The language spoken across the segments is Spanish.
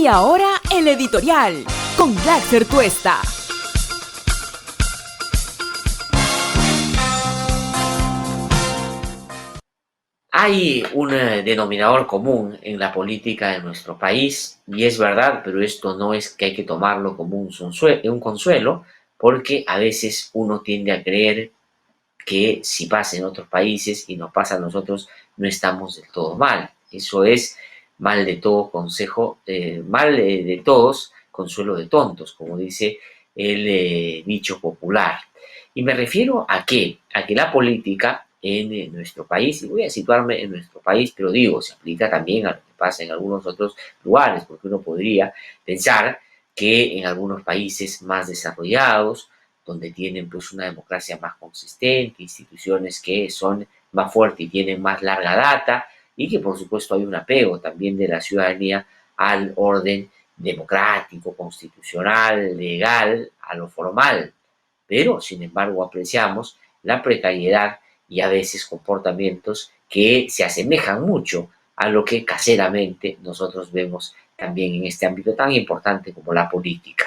Y ahora el editorial con Glaxer Tuesta. Hay un denominador común en la política de nuestro país y es verdad, pero esto no es que hay que tomarlo como un consuelo, porque a veces uno tiende a creer que si pasa en otros países y nos pasa a nosotros, no estamos del todo mal. Eso es mal de todo consejo, mal de todos, consuelo de tontos, como dice el dicho popular. Y me refiero a qué? A que la política en nuestro país, y voy a situarme en nuestro país, pero digo, se aplica también a lo que pasa en algunos otros lugares, porque uno podría pensar que en algunos países más desarrollados, donde tienen pues una democracia más consistente, instituciones que son más fuertes y tienen más larga data, y que por supuesto hay un apego también de la ciudadanía al orden democrático, constitucional, legal, a lo formal. Pero, sin embargo, apreciamos la precariedad y a veces comportamientos que se asemejan mucho a lo que caseramente nosotros vemos también en este ámbito tan importante como la política.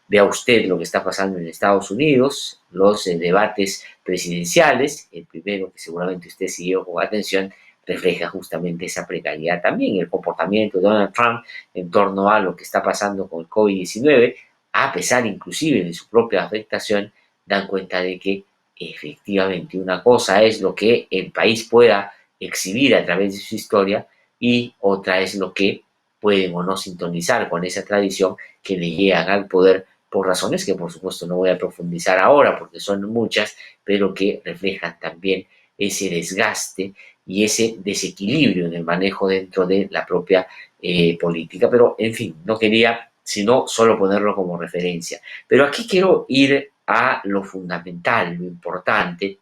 Vea usted lo que está pasando en Estados Unidos, los debates presidenciales, el primero que seguramente usted siguió con atención, refleja justamente esa precariedad también, el comportamiento de Donald Trump en torno a lo que está pasando con el COVID-19, a pesar inclusive de su propia afectación, dan cuenta de que efectivamente una cosa es lo que el país pueda exhibir a través de su historia y otra es lo que pueden o no sintonizar con esa tradición que le llegan al poder por razones que por supuesto no voy a profundizar ahora porque son muchas, pero que reflejan también ese desgaste y ese desequilibrio en el manejo dentro de la propia política. Pero, en fin, no quería sino solo ponerlo como referencia. Pero aquí quiero ir a lo fundamental, lo importante,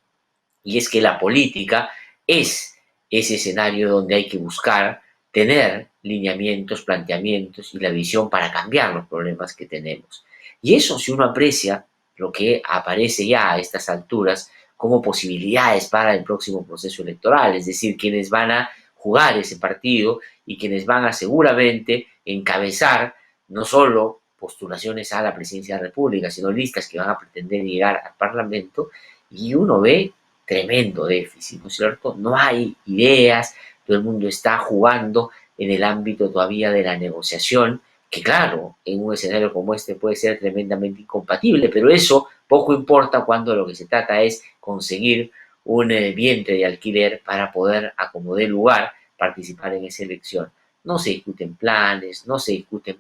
y es que la política es ese escenario donde hay que buscar tener lineamientos, planteamientos y la visión para cambiar los problemas que tenemos. Y eso, si uno aprecia lo que aparece ya a estas alturas como posibilidades para el próximo proceso electoral, es decir, quienes van a jugar ese partido y quienes van a seguramente encabezar no solo postulaciones a la presidencia de la República, sino listas que van a pretender llegar al Parlamento, y uno ve tremendo déficit, ¿no es cierto? No hay ideas, todo el mundo está jugando en el ámbito todavía de la negociación, que claro, en un escenario como este puede ser tremendamente incompatible, pero eso poco importa cuando lo que se trata es conseguir un vientre de alquiler para poder, a como dé lugar, participar en esa elección. No se discuten planes, no se discuten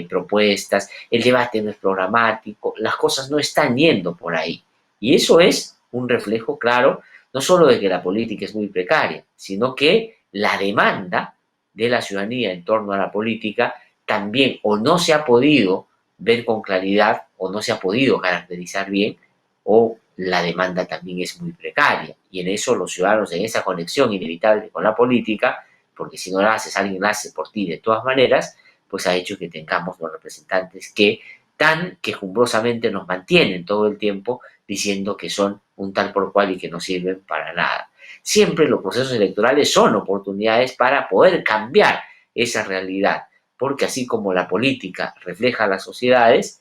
propuestas, el debate no es programático, las cosas no están yendo por ahí. Y eso es un reflejo claro, no solo de que la política es muy precaria, sino que la demanda de la ciudadanía en torno a la política también o no se ha podido ver con claridad o no se ha podido caracterizar bien, o la demanda también es muy precaria. Y en eso los ciudadanos, en esa conexión inevitable con la política, porque si no la haces, alguien la hace por ti de todas maneras, pues ha hecho que tengamos los representantes que tan quejumbrosamente nos mantienen todo el tiempo diciendo que son un tal por cual y que no sirven para nada. Siempre los procesos electorales son oportunidades para poder cambiar esa realidad, porque así como la política refleja a las sociedades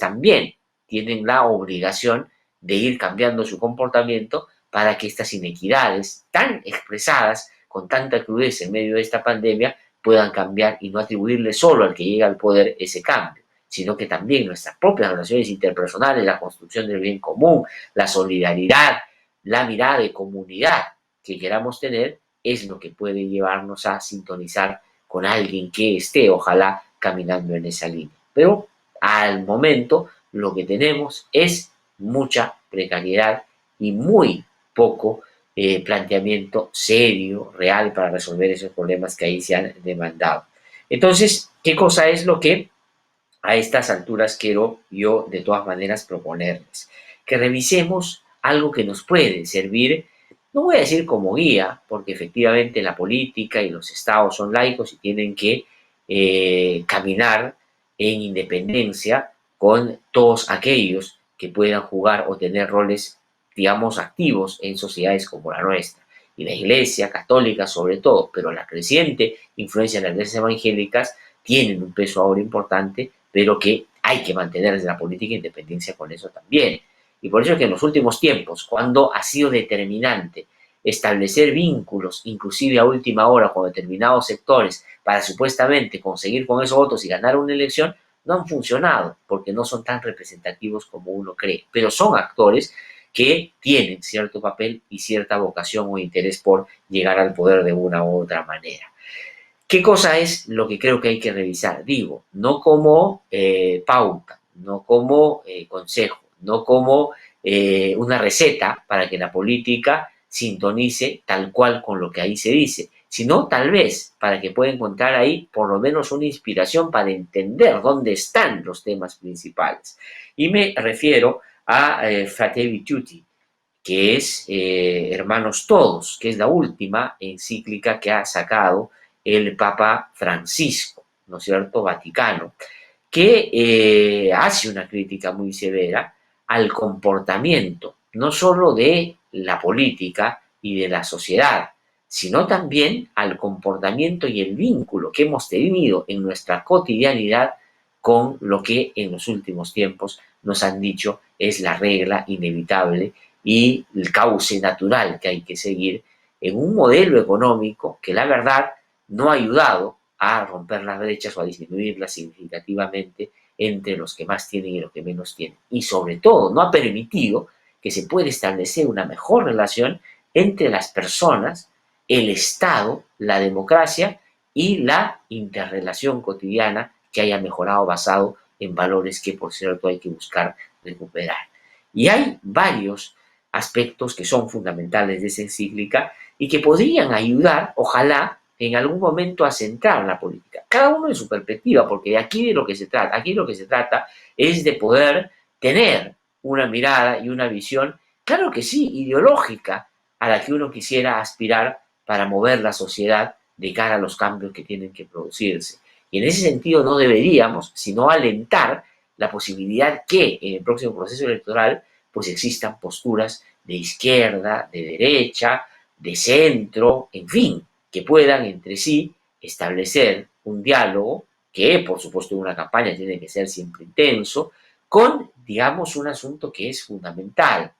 también tienen la obligación de ir cambiando su comportamiento para que estas inequidades tan expresadas con tanta crudeza en medio de esta pandemia puedan cambiar y no atribuirle solo al que llega al poder ese cambio, sino que también nuestras propias relaciones interpersonales, la construcción del bien común, la solidaridad, la mirada de comunidad que queramos tener, es lo que puede llevarnos a sintonizar con alguien que esté, ojalá, caminando en esa línea. Pero al momento lo que tenemos es mucha precariedad y muy poco planteamiento serio, real, para resolver esos problemas que ahí se han demandado. Entonces, ¿qué cosa es lo que a estas alturas quiero yo de todas maneras proponerles? Que revisemos algo que nos puede servir, no voy a decir como guía, porque efectivamente la política y los estados son laicos y tienen que caminar en independencia con todos aquellos que puedan jugar o tener roles, digamos, activos en sociedades como la nuestra. Y la Iglesia católica sobre todo, pero la creciente influencia de las iglesias evangélicas tienen un peso ahora importante, pero que hay que mantener desde la política independencia con eso también. Y por eso es que en los últimos tiempos, cuando ha sido determinante establecer vínculos, inclusive a última hora con determinados sectores, para supuestamente conseguir con esos votos y ganar una elección, no han funcionado, porque no son tan representativos como uno cree, pero son actores que tienen cierto papel y cierta vocación o interés por llegar al poder de una u otra manera. ¿Qué cosa es lo que creo que hay que revisar? Digo, no como pauta, no como consejo, no como una receta para que la política sintonice tal cual con lo que ahí se dice, sino tal vez para que pueda encontrar ahí por lo menos una inspiración para entender dónde están los temas principales. Y me refiero a Fratelli Tutti, que es Hermanos Todos, que es la última encíclica que ha sacado el Papa Francisco, ¿no es cierto?, Vaticano, que hace una crítica muy severa al comportamiento, no solo de la política y de la sociedad, sino también al comportamiento y el vínculo que hemos tenido en nuestra cotidianidad con lo que en los últimos tiempos nos han dicho es la regla inevitable y el cauce natural que hay que seguir en un modelo económico que la verdad no ha ayudado a romper las brechas o a disminuirlas significativamente entre los que más tienen y los que menos tienen. Y sobre todo, no ha permitido que se pueda establecer una mejor relación entre las personas, el Estado, la democracia y la interrelación cotidiana que haya mejorado basado en valores que, por cierto, hay que buscar recuperar. Y hay varios aspectos que son fundamentales de esa encíclica y que podrían ayudar, ojalá, en algún momento a centrar la política. Cada uno en su perspectiva, porque de aquí de lo que se trata, aquí lo que se trata es de poder tener una mirada y una visión, claro que sí, ideológica, a la que uno quisiera aspirar para mover la sociedad de cara a los cambios que tienen que producirse. Y en ese sentido no deberíamos, sino alentar la posibilidad que en el próximo proceso electoral pues existan posturas de izquierda, de derecha, de centro, en fin, que puedan entre sí establecer un diálogo que, por supuesto, en una campaña tiene que ser siempre intenso, con, digamos, un asunto que es fundamental,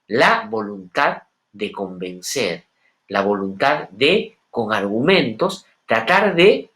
la voluntad de convencer, la voluntad de, con argumentos, tratar de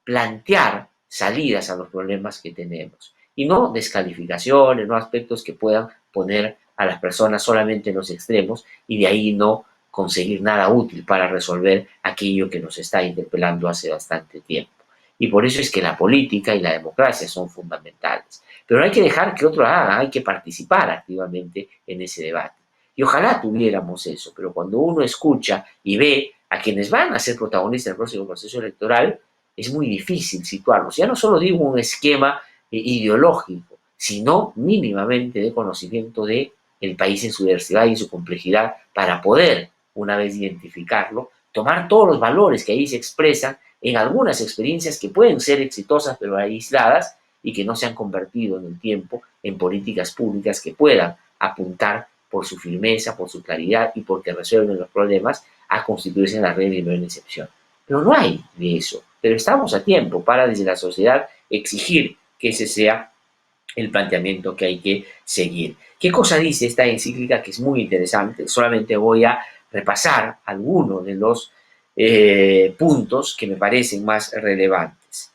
plantear salidas a los problemas que tenemos y no descalificaciones, no aspectos que puedan poner a las personas solamente en los extremos y de ahí no conseguir nada útil para resolver aquello que nos está interpelando hace bastante tiempo. Y por eso es que la política y la democracia son fundamentales. Pero no hay que dejar que otro haga, hay que participar activamente en ese debate. Y ojalá tuviéramos eso, pero cuando uno escucha y ve a quienes van a ser protagonistas del próximo proceso electoral, es muy difícil situarlos. Ya no solo digo un esquema ideológico, sino mínimamente de conocimiento de el país en su diversidad y en su complejidad para poder, una vez identificarlo, tomar todos los valores que ahí se expresan en algunas experiencias que pueden ser exitosas pero aisladas y que no se han convertido en el tiempo en políticas públicas que puedan apuntar por su firmeza, por su claridad y porque resuelven los problemas a constituirse en la regla y no en la excepción. Pero no hay de eso. Pero estamos a tiempo para desde la sociedad exigir que ese sea el planteamiento que hay que seguir. ¿Qué cosa dice esta encíclica que es muy interesante? Solamente voy a repasar algunos de los puntos que me parecen más relevantes.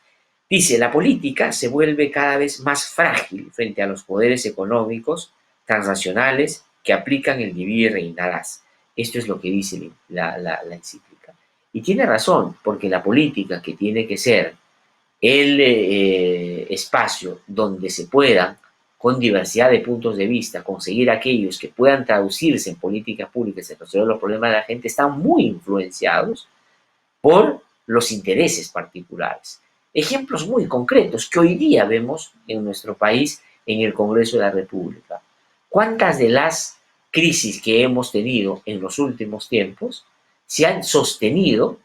Dice, la política se vuelve cada vez más frágil frente a los poderes económicos transnacionales que aplican el dividir y reinarás. Esto es lo que dice la encíclica. Y tiene razón, porque la política, que tiene que ser el espacio donde se puedan, con diversidad de puntos de vista, conseguir aquellos que puedan traducirse en políticas públicas y resolver los problemas de la gente, están muy influenciados por los intereses particulares. Ejemplos muy concretos que hoy día vemos en nuestro país en el Congreso de la República. ¿Cuántas de las crisis que hemos tenido en los últimos tiempos se han sostenido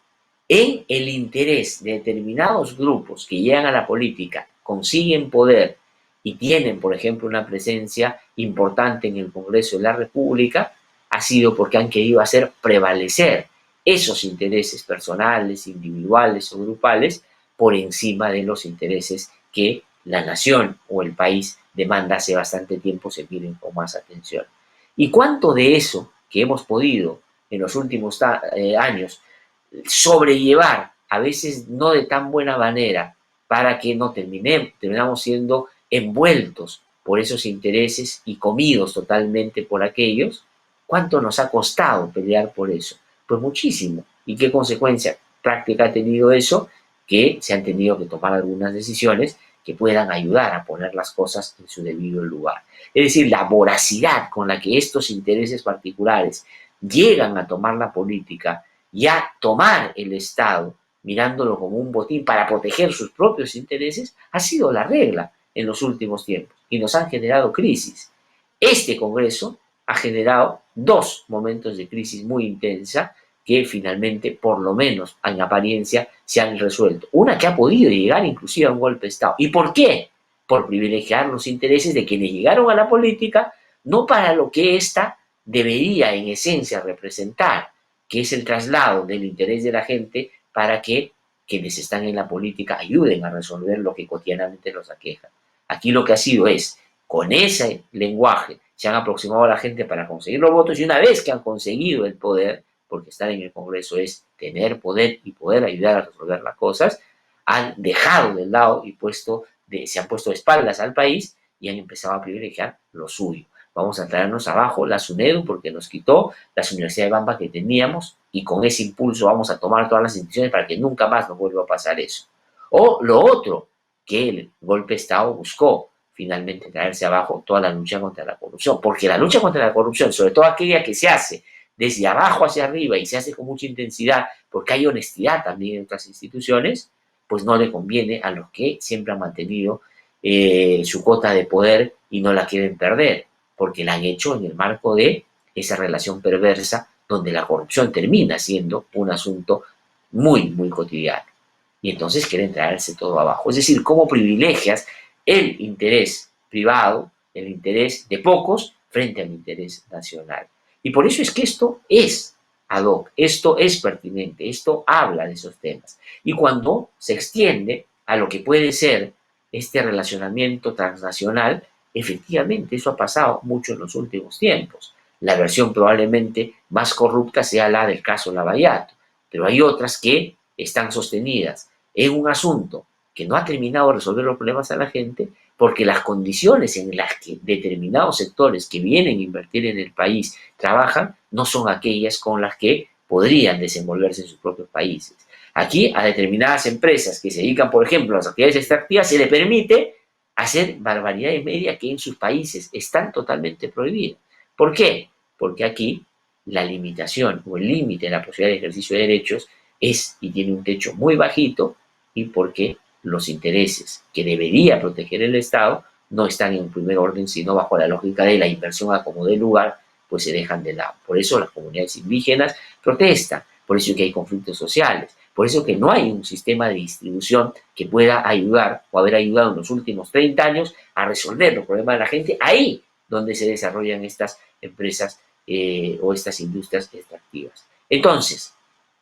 en el interés de determinados grupos que llegan a la política, consiguen poder y tienen, por ejemplo, una presencia importante en el Congreso de la República, ha sido porque han querido hacer prevalecer esos intereses personales, individuales o grupales por encima de los intereses que la nación o el país demanda hace bastante tiempo se miren con más atención. ¿Y cuánto de eso que hemos podido en los últimos años sobrellevar, a veces no de tan buena manera, para que no terminamos siendo envueltos por esos intereses y comidos totalmente por aquellos? ¿Cuánto nos ha costado pelear por eso? Pues muchísimo. ¿Y qué consecuencia práctica ha tenido eso? Que se han tenido que tomar algunas decisiones que puedan ayudar a poner las cosas en su debido lugar. Es decir, la voracidad con la que estos intereses particulares llegan a tomar la política y a tomar el Estado, mirándolo como un botín para proteger sus propios intereses, ha sido la regla en los últimos tiempos y nos han generado crisis. Este Congreso ha generado dos momentos de crisis muy intensa que finalmente, por lo menos en apariencia, se han resuelto. Una que ha podido llegar inclusive a un golpe de Estado. ¿Y por qué? Por privilegiar los intereses de quienes llegaron a la política, no para lo que ésta debería en esencia representar, que es el traslado del interés de la gente para que quienes están en la política ayuden a resolver lo que cotidianamente los aqueja. Aquí lo que ha sido es, con ese lenguaje, se han aproximado a la gente para conseguir los votos y una vez que han conseguido el poder, porque estar en el Congreso es tener poder y poder ayudar a resolver las cosas, han dejado de lado y se han puesto de espaldas al país y han empezado a privilegiar lo suyo. Vamos a traernos abajo la SUNEDU porque nos quitó las universidades de Bamba que teníamos y con ese impulso vamos a tomar todas las instituciones para que nunca más nos vuelva a pasar eso. O lo otro, que el golpe de Estado buscó finalmente traerse abajo toda la lucha contra la corrupción, porque la lucha contra la corrupción, sobre todo aquella que se hace desde abajo hacia arriba y se hace con mucha intensidad, porque hay honestidad también en otras instituciones, pues no le conviene a los que siempre han mantenido su cuota de poder y no la quieren perder, porque la han hecho en el marco de esa relación perversa donde la corrupción termina siendo un asunto muy, muy cotidiano. Y entonces quieren traerse todo abajo. Es decir, cómo privilegias el interés privado, el interés de pocos, frente al interés nacional. Y por eso es que esto es ad hoc, esto es pertinente, esto habla de esos temas. Y cuando se extiende a lo que puede ser este relacionamiento transnacional, efectivamente eso ha pasado mucho en los últimos tiempos. La versión probablemente más corrupta sea la del caso Lavallato, pero hay otras que están sostenidas en un asunto que no ha terminado de resolver los problemas a la gente, porque las condiciones en las que determinados sectores que vienen a invertir en el país trabajan no son aquellas con las que podrían desenvolverse en sus propios países. Aquí a determinadas empresas que se dedican, por ejemplo, a las actividades extractivas, se les permite hacer barbaridades medias que en sus países están totalmente prohibidas. ¿Por qué? Porque aquí la limitación o el límite de la posibilidad de ejercicio de derechos es y tiene un techo muy bajito y porque los intereses que debería proteger el Estado no están en primer orden, sino bajo la lógica de la inversión a como dé lugar, pues se dejan de lado. Por eso las comunidades indígenas protestan, por eso que hay conflictos sociales, por eso que no hay un sistema de distribución que pueda ayudar o haber ayudado en los últimos 30 años a resolver los problemas de la gente ahí donde se desarrollan estas empresas o estas industrias extractivas. Entonces,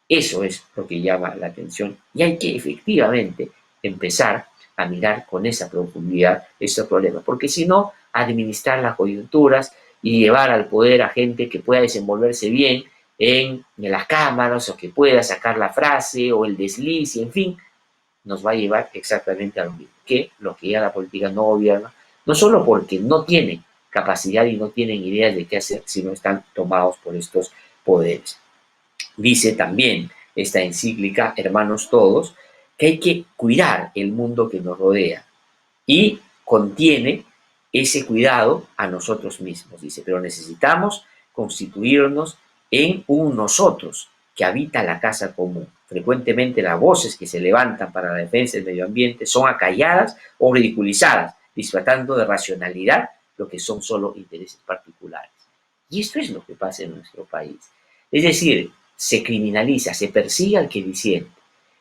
eso es lo que llama la atención y hay que efectivamente empezar a mirar con esa profundidad estos problemas, porque si no, administrar las coyunturas y llevar al poder a gente que pueda desenvolverse bien en las cámaras o que pueda sacar la frase o el desliz, y en fin, nos va a llevar exactamente a lo mismo, que los que ya la política no gobierna, no solo porque no tienen capacidad y no tienen ideas de qué hacer, sino están tomados por estos poderes. Dice también esta encíclica, Hermanos Todos, que hay que cuidar el mundo que nos rodea y contiene ese cuidado a nosotros mismos, dice, pero necesitamos constituirnos en un nosotros que habita la casa común. Frecuentemente las voces que se levantan para la defensa del medio ambiente son acalladas o ridiculizadas, disfrazando de racionalidad lo que son solo intereses particulares. Y esto es lo que pasa en nuestro país. Es decir, se criminaliza, se persigue al que disiente.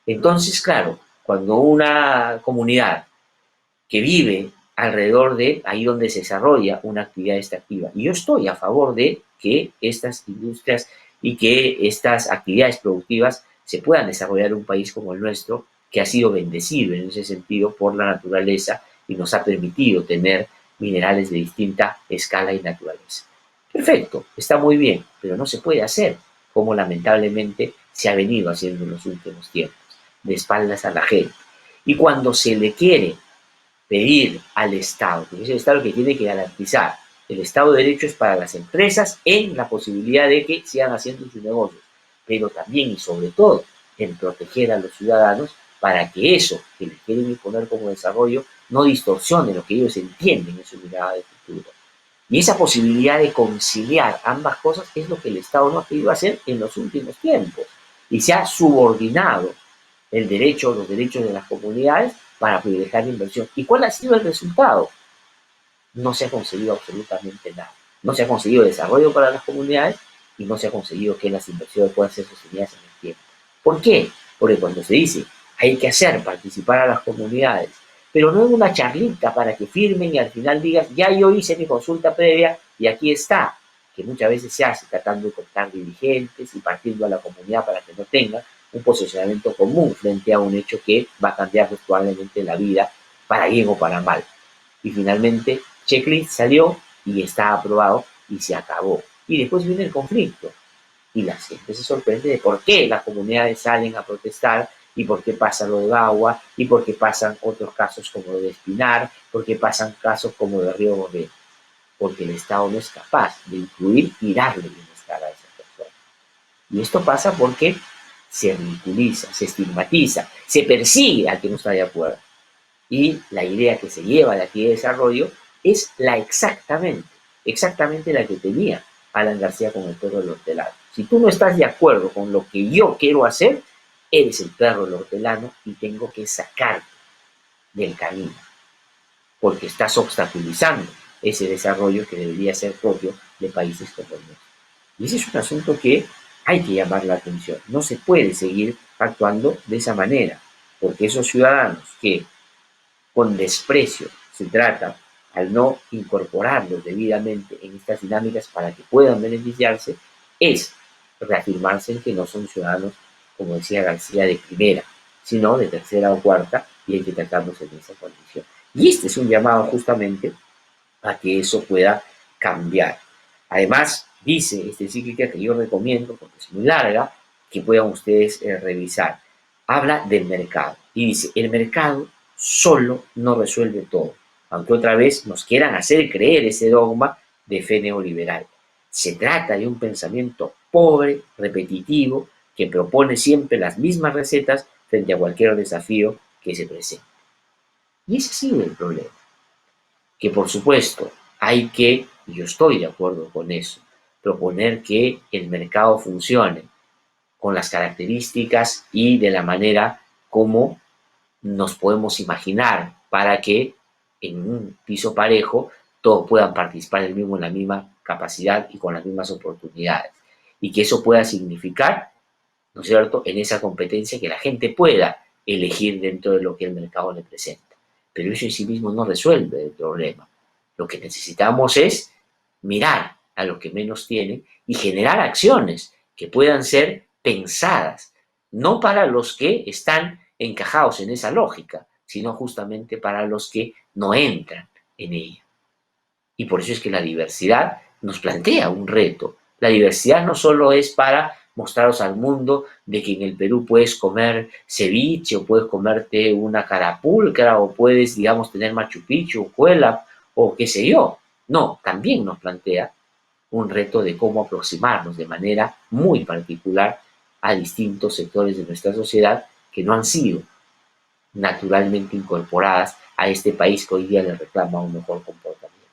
Entonces, claro, cuando una comunidad que vive alrededor de ahí donde se desarrolla una actividad extractiva, y yo estoy a favor de que estas industrias y que estas actividades productivas se puedan desarrollar en un país como el nuestro, que ha sido bendecido en ese sentido por la naturaleza y nos ha permitido tener minerales de distinta escala y naturaleza. Perfecto, está muy bien, pero no se puede hacer como lamentablemente se ha venido haciendo en los últimos tiempos, de espaldas a la gente. Y cuando se le quiere pedir al Estado, porque es el Estado que tiene que garantizar el Estado de Derecho es para las empresas en la posibilidad de que sigan haciendo sus negocios, pero también y sobre todo en proteger a los ciudadanos para que eso que les quieren imponer como desarrollo no distorsione lo que ellos entienden en su mirada de futuro. Y esa posibilidad de conciliar ambas cosas es lo que el Estado no ha querido hacer en los últimos tiempos. Y se ha subordinado el derecho, los derechos de las comunidades para privilegiar la inversión. ¿Y cuál ha sido el resultado? No se ha conseguido absolutamente nada. No se ha conseguido desarrollo para las comunidades y no se ha conseguido que las inversiones puedan ser sostenidas en el tiempo. ¿Por qué? Porque cuando se dice hay que hacer participar a las comunidades, pero no en una charlita para que firmen y al final digas, ya yo hice mi consulta previa y aquí está, que muchas veces se hace tratando de contar dirigentes y partiendo a la comunidad para que no tenga un posicionamiento común frente a un hecho que va a cambiar probablemente la vida para bien o para mal. Y finalmente, checklist salió y está aprobado y se acabó. Y después viene el conflicto. Y la gente se sorprende de por qué las comunidades salen a protestar y por qué pasa lo de Agua y por qué pasan otros casos como lo de Espinar, por qué pasan casos como de Río Borrell. Porque el Estado no es capaz de incluir y darle bienestar a esas personas. Y esto pasa porque se ridiculiza, se estigmatiza, se persigue al que no está de acuerdo. Y la idea que se lleva de aquí de desarrollo es la exactamente la que tenía Alan García con el perro del hortelano. Si tú no estás de acuerdo con lo que yo quiero hacer, eres el perro del hortelano y tengo que sacarte del camino, porque estás obstaculizando ese desarrollo que debería ser propio de países como el nuestro. Y ese es un asunto que hay que llamar la atención. No se puede seguir actuando de esa manera, porque esos ciudadanos que con desprecio se trata al no incorporarlos debidamente en estas dinámicas para que puedan beneficiarse, es reafirmarse en que no son ciudadanos, como decía García, de primera, sino de tercera o cuarta, y hay que tratarlos en esa condición. Y este es un llamado justamente a que eso pueda cambiar. Además, dice esta encíclica que yo recomiendo, porque es muy larga, que puedan ustedes revisar. Habla del mercado y dice, el mercado solo no resuelve todo, aunque otra vez nos quieran hacer creer ese dogma de fe neoliberal. Se trata de un pensamiento pobre, repetitivo, que propone siempre las mismas recetas frente a cualquier desafío que se presente. Y ese ha sido el problema, que por supuesto hay que, y yo estoy de acuerdo con eso, proponer que el mercado funcione con las características y de la manera como nos podemos imaginar para que en un piso parejo todos puedan participar en la misma capacidad y con las mismas oportunidades. Y que eso pueda significar, ¿no es cierto?, en esa competencia que la gente pueda elegir dentro de lo que el mercado le presenta. Pero eso en sí mismo no resuelve el problema. Lo que necesitamos es mirar a los que menos tienen y generar acciones que puedan ser pensadas, no para los que están encajados en esa lógica, sino justamente para los que no entran en ella. Y por eso es que la diversidad nos plantea un reto. La diversidad no solo es para mostraros al mundo de que en el Perú puedes comer ceviche o puedes comerte una carapulcra o puedes, digamos, tener Machu Picchu, Cuela o qué sé yo. No, también nos plantea un reto de cómo aproximarnos de manera muy particular a distintos sectores de nuestra sociedad que no han sido naturalmente incorporadas a este país que hoy día le reclama un mejor comportamiento.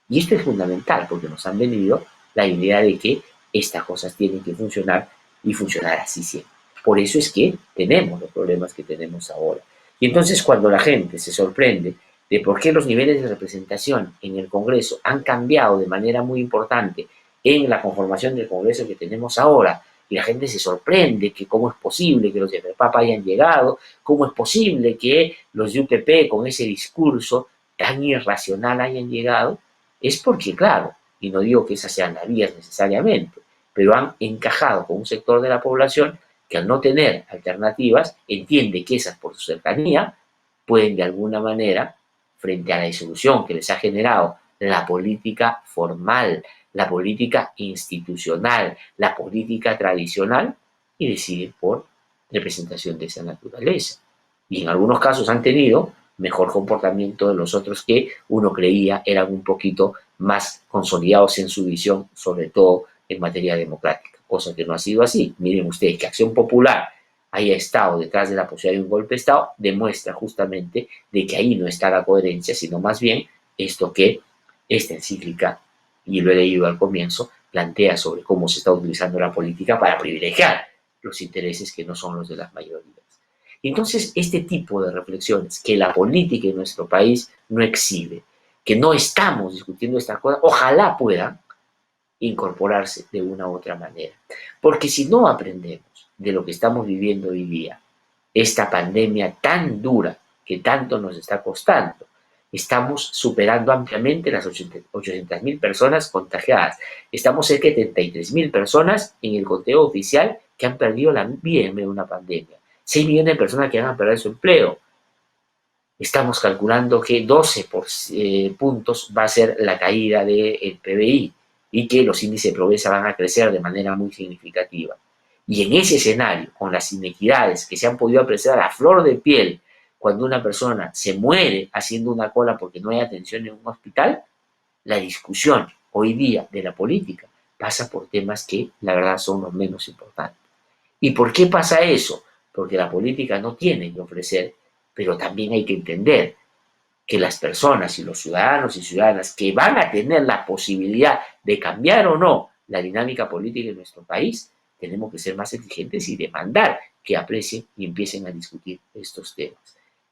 Y esto es fundamental porque nos han vendido la idea de que estas cosas tienen que funcionar y funcionar así siempre. Por eso es que tenemos los problemas que tenemos ahora. Y entonces cuando la gente se sorprende de por qué los niveles de representación en el Congreso han cambiado de manera muy importante en la conformación del Congreso que tenemos ahora, y la gente se sorprende que cómo es posible que los de Papa hayan llegado, cómo es posible que los de UPP con ese discurso tan irracional hayan llegado, es porque, claro, y no digo que esas sean las vías necesariamente, pero han encajado con un sector de la población que al no tener alternativas, entiende que esas por su cercanía pueden de alguna manera, frente a la disolución que les ha generado la política formal, la política institucional, la política tradicional, y decide por representación de esa naturaleza. Y en algunos casos han tenido mejor comportamiento de los otros que uno creía eran un poquito más consolidados en su visión, sobre todo en materia democrática, cosa que no ha sido así. Miren ustedes que Acción Popular haya estado detrás de la posibilidad de un golpe de Estado, demuestra justamente de que ahí no está la coherencia, sino más bien esto que esta encíclica, y lo he leído al comienzo, plantea sobre cómo se está utilizando la política para privilegiar los intereses que no son los de las mayorías. Entonces, este tipo de reflexiones que la política en nuestro país no exhibe, que no estamos discutiendo estas cosas, ojalá puedan incorporarse de una u otra manera. Porque si no aprendemos de lo que estamos viviendo hoy día, esta pandemia tan dura que tanto nos está costando, estamos superando ampliamente las 800.000 personas contagiadas. Estamos cerca de 33.000 personas en el conteo oficial que han perdido la vida en medio de una pandemia. 6 millones de personas que van a perder su empleo. Estamos calculando que 12 puntos va a ser la caída del PBI y que los índices de pobreza van a crecer de manera muy significativa. Y en ese escenario, con las inequidades que se han podido apreciar a flor de piel, cuando una persona se muere haciendo una cola porque no hay atención en un hospital, la discusión hoy día de la política pasa por temas que la verdad son los menos importantes. ¿Y por qué pasa eso? Porque la política no tiene que ofrecer, pero también hay que entender que las personas y los ciudadanos y ciudadanas que van a tener la posibilidad de cambiar o no la dinámica política en nuestro país, tenemos que ser más exigentes y demandar que aprecien y empiecen a discutir estos temas.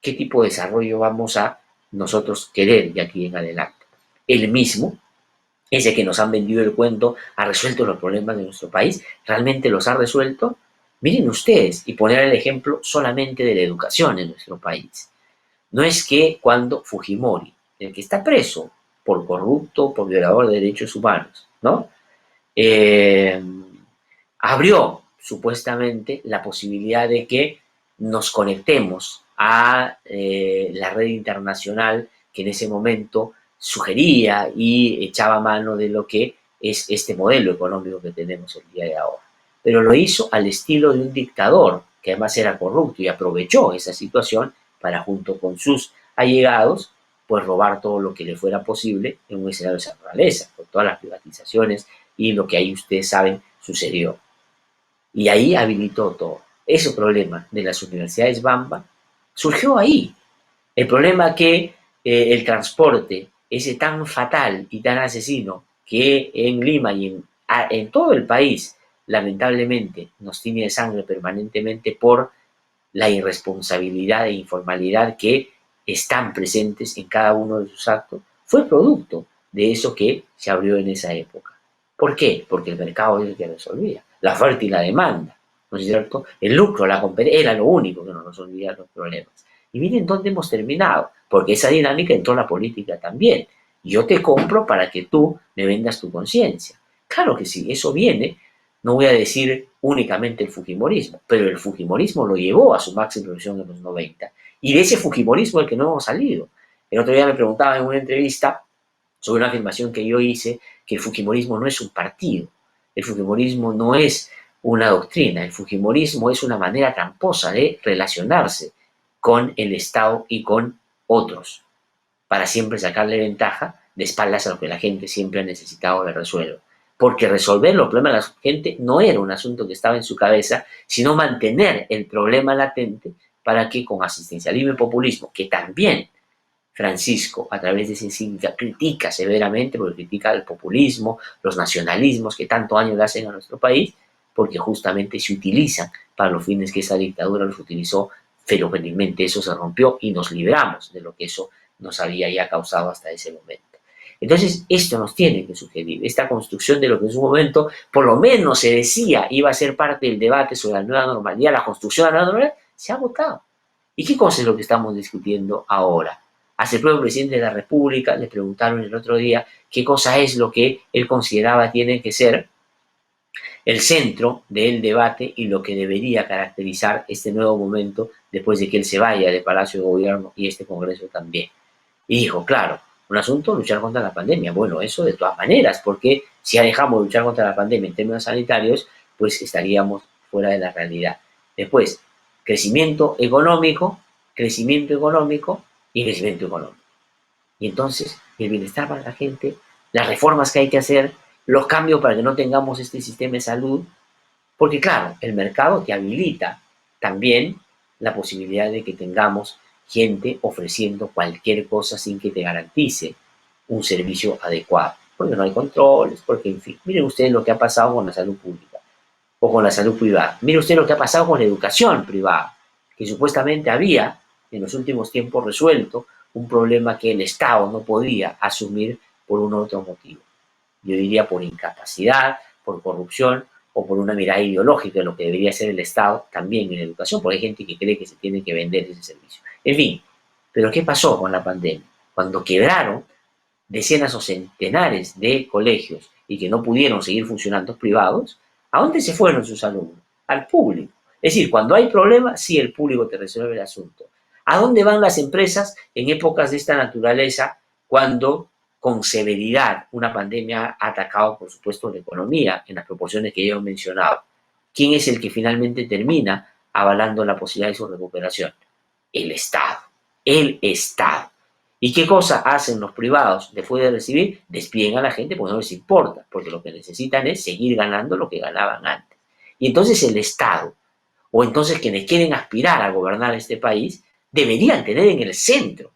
¿Qué tipo de desarrollo vamos a nosotros querer de aquí en adelante? El mismo, ese que nos han vendido el cuento, ha resuelto los problemas de nuestro país, ¿realmente los ha resuelto? Miren ustedes, y poner el ejemplo solamente de la educación en nuestro país. No es que cuando Fujimori, el que está preso por corrupto, por violador de derechos humanos, ¿no? Abrió supuestamente la posibilidad de que nos conectemos a la red internacional que en ese momento sugería y echaba mano de lo que es este modelo económico que tenemos el día de ahora. Pero lo hizo al estilo de un dictador que además era corrupto y aprovechó esa situación para, junto con sus allegados, pues robar todo lo que le fuera posible en un escenario de esa naturaleza, con todas las privatizaciones y lo que ahí ustedes saben sucedió. Y ahí habilitó todo. Ese problema de las universidades Bamba surgió ahí. El problema que el transporte, ese tan fatal y tan asesino que en Lima y en todo el país, lamentablemente, nos tiñe de sangre permanentemente por la irresponsabilidad e informalidad que están presentes en cada uno de sus actos, fue producto de eso que se abrió en esa época. ¿Por qué? Porque el mercado es el que resolvía. La oferta y la demanda, ¿no es cierto? El lucro, la competencia, era lo único que nos resolvía los problemas. Y miren dónde hemos terminado, porque esa dinámica entró en la política también. Yo te compro para que tú me vendas tu conciencia. Claro que sí, eso viene, no voy a decir únicamente el fujimorismo, pero el fujimorismo lo llevó a su máxima expresión en los 90. Y de ese fujimorismo el que no hemos salido. El otro día me preguntaba en una entrevista sobre una afirmación que yo hice, que el fujimorismo no es un partido, el fujimorismo no es una doctrina, el fujimorismo es una manera tramposa de relacionarse con el Estado y con otros, para siempre sacarle ventaja de espaldas a lo que la gente siempre ha necesitado que resuelva. Porque resolver los problemas de la gente no era un asunto que estaba en su cabeza, sino mantener el problema latente para que con asistencialismo y populismo, que también Francisco, a través de esa encíclica, critica severamente, porque critica el populismo, los nacionalismos que tanto daño le hacen a nuestro país, porque justamente se utilizan para los fines que esa dictadura los utilizó ferozmente. Eso se rompió y nos libramos de lo que eso nos había ya causado hasta ese momento. Entonces, esto nos tiene que sugerir, esta construcción de lo que en su momento, por lo menos se decía, iba a ser parte del debate sobre la nueva normalidad, la construcción de la nueva normalidad, se ha agotado. ¿Y qué cosa es lo que estamos discutiendo ahora? Hace el propio presidente de la República le preguntaron el otro día qué cosa es lo que él consideraba tiene que ser el centro del debate y lo que debería caracterizar este nuevo momento después de que él se vaya del Palacio de Gobierno y este Congreso también. Y dijo, claro, un asunto, luchar contra la pandemia. Bueno, eso de todas maneras, porque si dejamos de luchar contra la pandemia en términos sanitarios, pues estaríamos fuera de la realidad. Después, crecimiento económico y crecimiento económico. Y entonces, el bienestar para la gente, las reformas que hay que hacer, los cambios para que no tengamos este sistema de salud, porque claro, el mercado te habilita también la posibilidad de que tengamos gente ofreciendo cualquier cosa sin que te garantice un servicio adecuado, porque no hay controles, porque en fin, miren ustedes lo que ha pasado con la salud pública o con la salud privada. Miren ustedes lo que ha pasado con la educación privada, que supuestamente había en los últimos tiempos resuelto un problema que el Estado no podía asumir por un otro motivo. Yo diría por incapacidad, por corrupción o por una mirada ideológica de lo que debería ser el Estado también en la educación, porque hay gente que cree que se tiene que vender ese servicio. En fin, pero ¿qué pasó con la pandemia? Cuando quebraron decenas o centenares de colegios y que no pudieron seguir funcionando privados, ¿a dónde se fueron sus alumnos? Al público. Es decir, cuando hay problemas, sí, el público te resuelve el asunto. ¿A dónde van las empresas en épocas de esta naturaleza cuando con severidad una pandemia ha atacado, por supuesto, la economía en las proporciones que yo he mencionado? ¿Quién es el que finalmente termina avalando la posibilidad de su recuperación? El Estado. El Estado. ¿Y qué cosa hacen los privados después de recibir? Despiden a la gente porque no les importa, porque lo que necesitan es seguir ganando lo que ganaban antes. Y entonces el Estado, o entonces quienes quieren aspirar a gobernar este país, deberían tener en el centro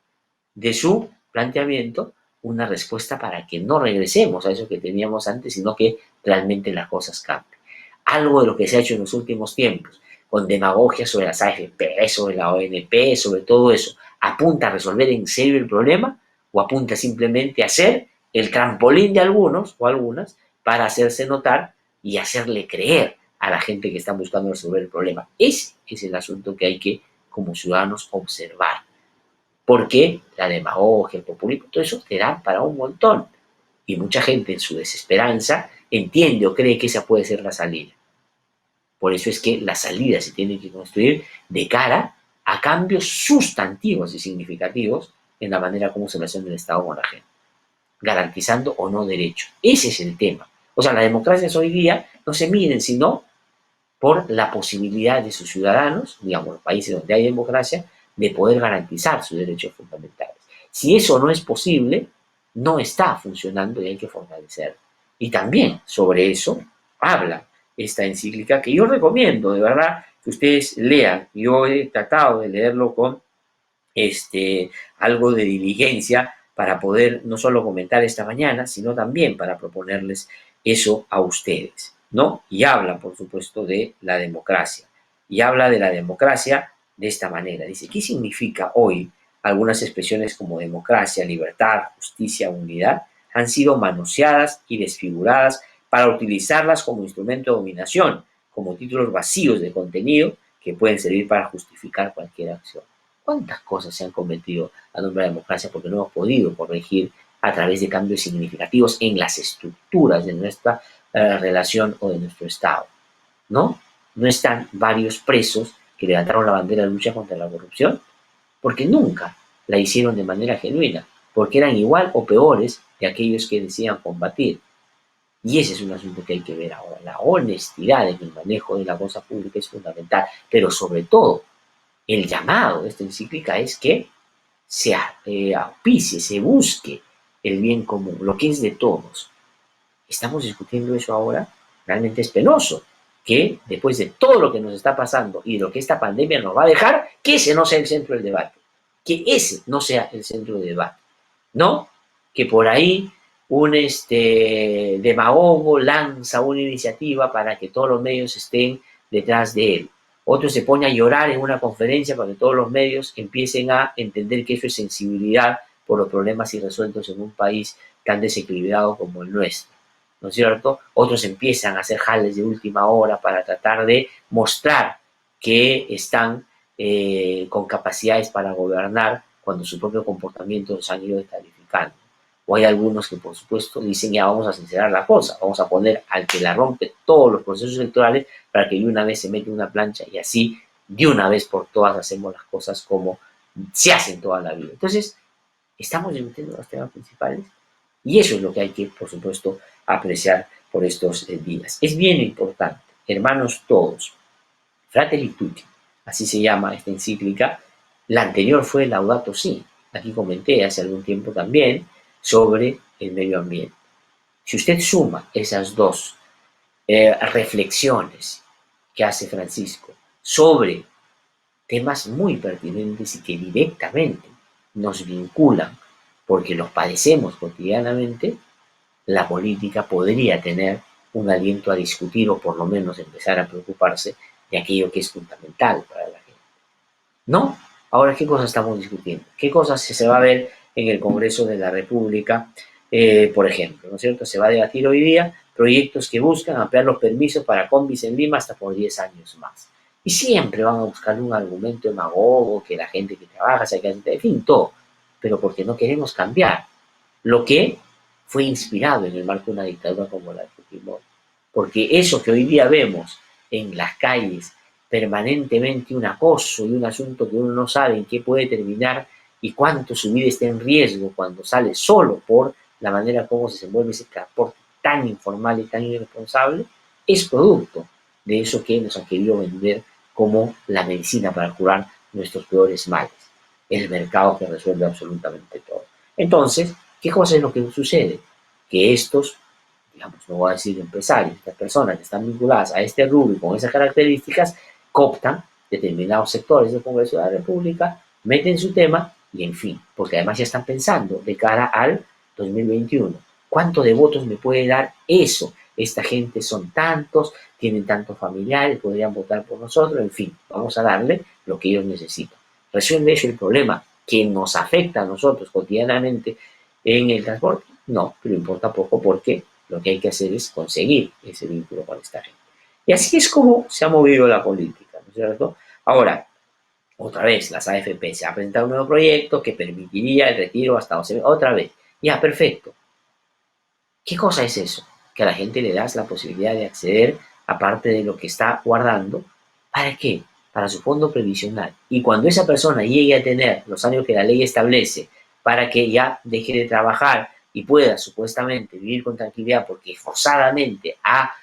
de su planteamiento una respuesta para que no regresemos a eso que teníamos antes, sino que realmente las cosas cambien. Algo de lo que se ha hecho en los últimos tiempos, con demagogia sobre las AFP, sobre la ONP, sobre todo eso, ¿apunta a resolver en serio el problema o apunta simplemente a ser el trampolín de algunos o algunas para hacerse notar y hacerle creer a la gente que está buscando resolver el problema? Ese es el asunto que hay que, como ciudadanos, observar. Porque la demagogia, el populismo, todo eso te da para un montón. Y mucha gente en su desesperanza entiende o cree que esa puede ser la salida. Por eso es que la salida se tiene que construir de cara a cambios sustantivos y significativos en la manera como se relaciona el Estado con la gente, garantizando o no derechos. Ese es el tema. O sea, las democracias hoy día no se miden sino por la posibilidad de sus ciudadanos, digamos, los países donde hay democracia, de poder garantizar sus derechos fundamentales. Si eso no es posible, no está funcionando y hay que fortalecerlo. Y también sobre eso habla esta encíclica que yo recomiendo, de verdad, que ustedes lean. Yo he tratado de leerlo con algo de diligencia para poder no solo comentar esta mañana, sino también para proponerles eso a ustedes, ¿no? Y habla, por supuesto, de la democracia. Y habla de la democracia de esta manera. Dice, ¿qué significa hoy? Algunas expresiones como democracia, libertad, justicia, unidad han sido manoseadas y desfiguradas para utilizarlas como instrumento de dominación, como títulos vacíos de contenido que pueden servir para justificar cualquier acción. ¿Cuántas cosas se han cometido a nombre de la democracia porque no hemos podido corregir a través de cambios significativos en las estructuras de nuestra relación o de nuestro Estado? ¿No? No están varios presos que levantaron la bandera de lucha contra la corrupción porque nunca la hicieron de manera genuina, porque eran igual o peores que aquellos que decían combatir. Y ese es un asunto que hay que ver ahora. La honestidad en el manejo de la cosa pública es fundamental, pero sobre todo el llamado de esta encíclica es que se auspicie, se busque el bien común, lo que es de todos. Estamos discutiendo eso ahora, realmente es penoso que después de todo lo que nos está pasando y de lo que esta pandemia nos va a dejar, que ese no sea el centro del debate, que ese no sea el centro del debate, ¿no? Que por ahí un demagogo lanza una iniciativa para que todos los medios estén detrás de él. Otro se pone a llorar en una conferencia para que todos los medios empiecen a entender que eso es sensibilidad por los problemas irresueltos en un país tan desequilibrado como el nuestro, ¿no es cierto? Otros empiezan a hacer jales de última hora para tratar de mostrar que están con capacidades para gobernar cuando su propio comportamiento los han ido descalificando. O hay algunos que, por supuesto, dicen ya vamos a sincerar la cosa, vamos a poner al que la rompe todos los procesos electorales para que de una vez se mete una plancha y así de una vez por todas hacemos las cosas como se hacen toda la vida. Entonces, estamos discutiendo los temas principales y eso es lo que hay que, por supuesto, apreciar por estos días. Es bien importante, hermanos todos, Fratelli Tutti, así se llama esta encíclica. La anterior fue Laudato Si. Aquí comenté hace algún tiempo también sobre el medio ambiente. Si usted suma esas dos reflexiones que hace Francisco sobre temas muy pertinentes y que directamente nos vinculan porque los padecemos cotidianamente, la política podría tener un aliento a discutir o por lo menos empezar a preocuparse de aquello que es fundamental para la gente. ¿No? Ahora, ¿qué cosas estamos discutiendo? ¿Qué cosas se va a ver en el Congreso de la República, por ejemplo? ¿No es cierto? Se va a debatir hoy día proyectos que buscan ampliar los permisos para combis en Lima hasta por 10 años más. Y siempre van a buscar un argumento demagogo, que la gente que trabaja se queda, en fin, todo. Pero porque no queremos cambiar lo que fue inspirado en el marco de una dictadura como la de Fujimori. Porque eso que hoy día vemos en las calles, permanentemente un acoso y un asunto que uno no sabe en qué puede terminar y cuánto su vida está en riesgo cuando sale solo por la manera como se desenvuelve ese transporte tan informal y tan irresponsable, es producto de eso que nos han querido vender como la medicina para curar nuestros peores males, el mercado que resuelve absolutamente todo. Entonces, ¿qué cosa es lo que sucede? Que estos, digamos, no voy a decir empresarios, estas personas que están vinculadas a este rubro y con esas características, cooptan determinados sectores del Congreso de la República, meten su tema y en fin, porque además ya están pensando de cara al 2021. ¿Cuánto de votos me puede dar eso? Esta gente son tantos, tienen tantos familiares, podrían votar por nosotros, en fin, vamos a darle lo que ellos necesitan. ¿Resuelve eso el problema que nos afecta a nosotros cotidianamente en el transporte? No, pero importa poco porque lo que hay que hacer es conseguir ese vínculo con esta gente. Y así es como se ha movido la política, ¿no es cierto? Ahora, otra vez, las AFP se ha presentado un nuevo proyecto que permitiría el retiro hasta 12 meses. Otra vez, ya, perfecto. ¿Qué cosa es eso? Que a la gente le das la posibilidad de acceder a parte de lo que está guardando. ¿Para qué? Para su fondo previsional. Y cuando esa persona llegue a tener los años que la ley establece para que ya deje de trabajar y pueda supuestamente vivir con tranquilidad porque forzadamente ha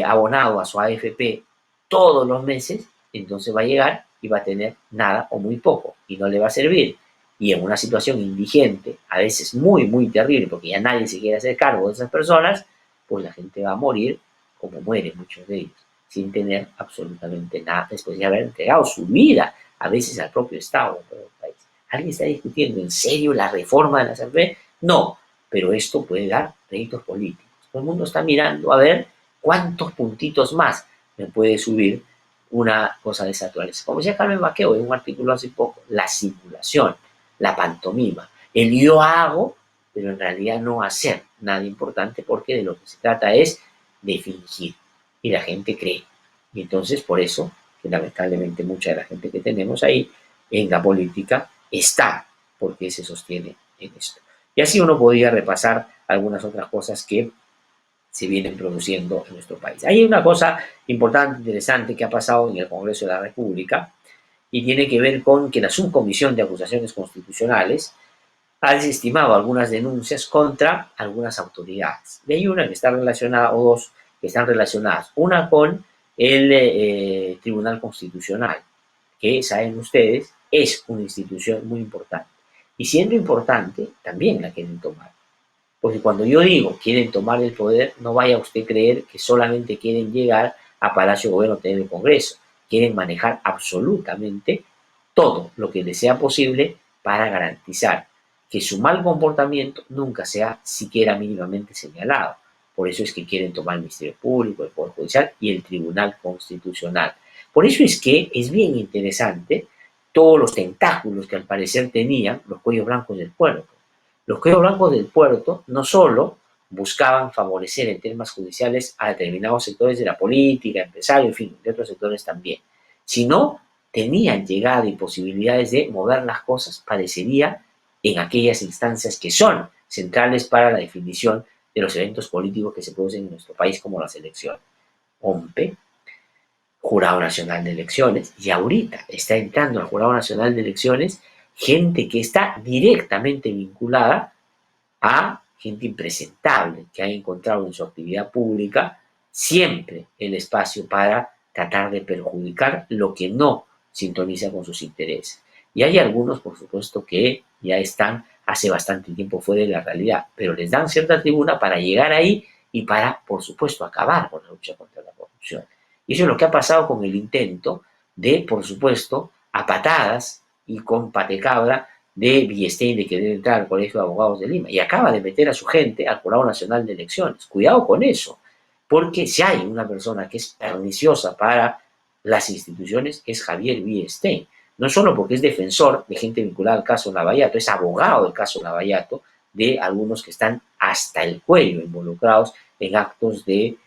abonado a su AFP todos los meses, entonces va a llegar y va a tener nada o muy poco y no le va a servir. Y en una situación indigente, a veces muy, muy terrible, porque ya nadie se quiere hacer cargo de esas personas, pues la gente va a morir como mueren muchos de ellos, sin tener absolutamente nada, después de haber entregado su vida, a veces al propio Estado de todo el país. ¿Alguien está discutiendo en serio la reforma de la AFP? No, pero esto puede dar réditos políticos. Todo el mundo está mirando a ver cuántos puntitos más me puede subir una cosa de esa naturaleza. Como decía Carmen Maqueo en un artículo hace poco, la simulación, la pantomima, el yo hago, pero en realidad no hacer nada importante porque de lo que se trata es de fingir y la gente cree. Y entonces por eso, que lamentablemente mucha de la gente que tenemos ahí en la política está porque se sostiene en esto. Y así uno podría repasar algunas otras cosas que se vienen produciendo en nuestro país. Hay una cosa importante, interesante que ha pasado en el Congreso de la República y tiene que ver con que la Subcomisión de Acusaciones Constitucionales ha desestimado algunas denuncias contra algunas autoridades. Y hay una que está relacionada, o dos que están relacionadas. Una con el Tribunal Constitucional, que saben ustedes, es una institución muy importante. Y siendo importante, también la quieren tomar. Porque cuando yo digo quieren tomar el poder, no vaya usted a creer que solamente quieren llegar a Palacio de Gobierno, tener el Congreso. Quieren manejar absolutamente todo lo que les sea posible para garantizar que su mal comportamiento nunca sea siquiera mínimamente señalado. Por eso es que quieren tomar el Ministerio Público, el Poder Judicial y el Tribunal Constitucional. Por eso es que es bien interesante todos los tentáculos que al parecer tenían los cuellos blancos del puerto. Los cuellos blancos del puerto no solo buscaban favorecer en temas judiciales a determinados sectores de la política, empresarios, en fin, de otros sectores también, sino tenían llegada y posibilidades de mover las cosas, parecería, en aquellas instancias que son centrales para la definición de los eventos políticos que se producen en nuestro país, como las elecciones. OMPE, Jurado Nacional de Elecciones, y ahorita está entrando al Jurado Nacional de Elecciones gente que está directamente vinculada a gente impresentable, que ha encontrado en su actividad pública siempre el espacio para tratar de perjudicar lo que no sintoniza con sus intereses. Y hay algunos, por supuesto, que ya están hace bastante tiempo fuera de la realidad, pero les dan cierta tribuna para llegar ahí y para, por supuesto, acabar con la lucha contra la corrupción. Y eso es lo que ha pasado con el intento de, por supuesto, a patadas y con patecabra de Villestein de querer entrar al Colegio de Abogados de Lima y acaba de meter a su gente al Jurado Nacional de Elecciones. Cuidado con eso, porque si hay una persona que es perniciosa para las instituciones es Javier Villestein. No solo porque es defensor de gente vinculada al caso Lavallato, es abogado del caso Lavallato, de algunos que están hasta el cuello involucrados en actos de